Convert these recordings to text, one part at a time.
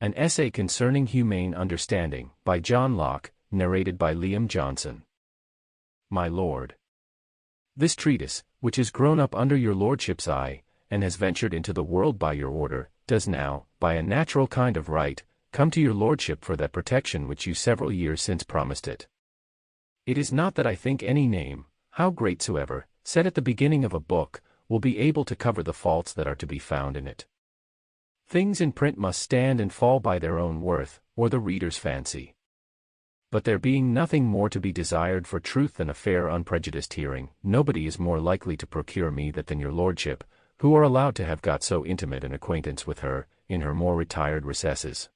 An Essay Concerning Humane Understanding, by John Locke, narrated by Liam Johnson. My Lord. This treatise, which is grown up under your lordship's eye, and has ventured into the world by your order, does now, by a natural kind of right, come to your lordship for that protection which you several years since promised it. It is not that I think any name, how great soever, set at the beginning of a book, will be able to cover the faults that are to be found in it. Things in print must stand and fall by their own worth, or the reader's fancy. But there being nothing more to be desired for truth than a fair unprejudiced hearing, nobody is more likely to procure me that than your lordship, who are allowed to have got so intimate an acquaintance with her, in her more retired recesses.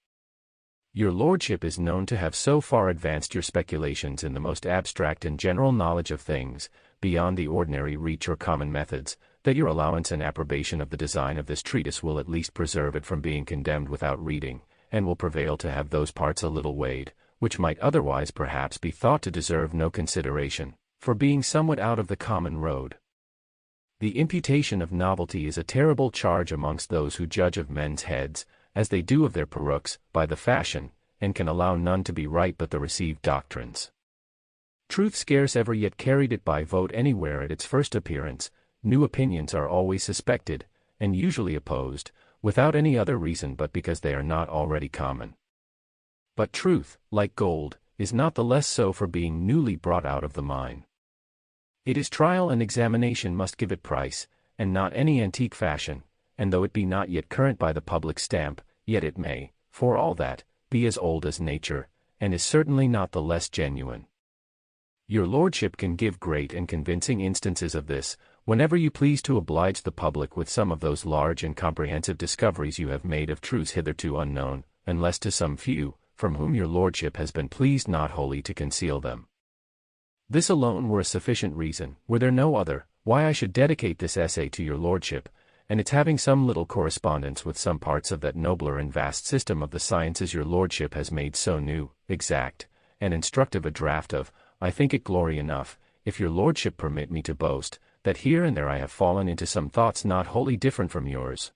Your lordship is known to have so far advanced your speculations in the most abstract and general knowledge of things, beyond the ordinary reach or common methods, that your allowance and approbation of the design of this treatise will at least preserve it from being condemned without reading, and will prevail to have those parts a little weighed, which might otherwise perhaps be thought to deserve no consideration, for being somewhat out of the common road. The imputation of novelty is a terrible charge amongst those who judge of men's heads, as they do of their perukes, by the fashion, and can allow none to be right but the received doctrines. Truth scarce ever yet carried it by vote anywhere at its first appearance. New opinions are always suspected, and usually opposed, without any other reason but because they are not already common. But truth, like gold, is not the less so for being newly brought out of the mine. It is trial and examination must give it price, and not any antique fashion, and though it be not yet current by the public stamp, yet it may, for all that, be as old as nature, and is certainly not the less genuine. Your lordship can give great and convincing instances of this, whenever you please to oblige the public with some of those large and comprehensive discoveries you have made of truths hitherto unknown, unless to some few, from whom your lordship has been pleased not wholly to conceal them. This alone were a sufficient reason, were there no other, why I should dedicate this essay to your lordship, and its having some little correspondence with some parts of that nobler and vast system of the sciences your lordship has made so new, exact, and instructive a draught of. I think it glory enough, if your lordship permit me to boast, that here and there I have fallen into some thoughts not wholly different from yours.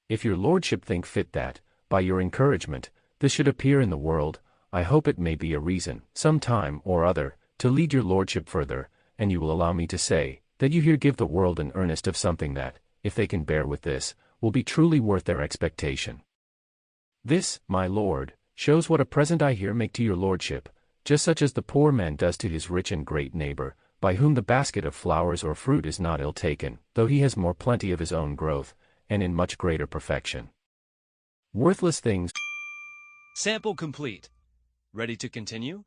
If your lordship think fit that, by your encouragement, this should appear in the world, I hope it may be a reason, some time or other, to lead your lordship further, and you will allow me to say, that you here give the world an earnest of something that, if they can bear with this, will be truly worth their expectation. This, my lord, shows what a present I here make to your lordship, just such as the poor man does to his rich and great neighbor, by whom the basket of flowers or fruit is not ill taken, though he has more plenty of his own growth, and in much greater perfection. Worthless things. Sample complete. Ready to continue?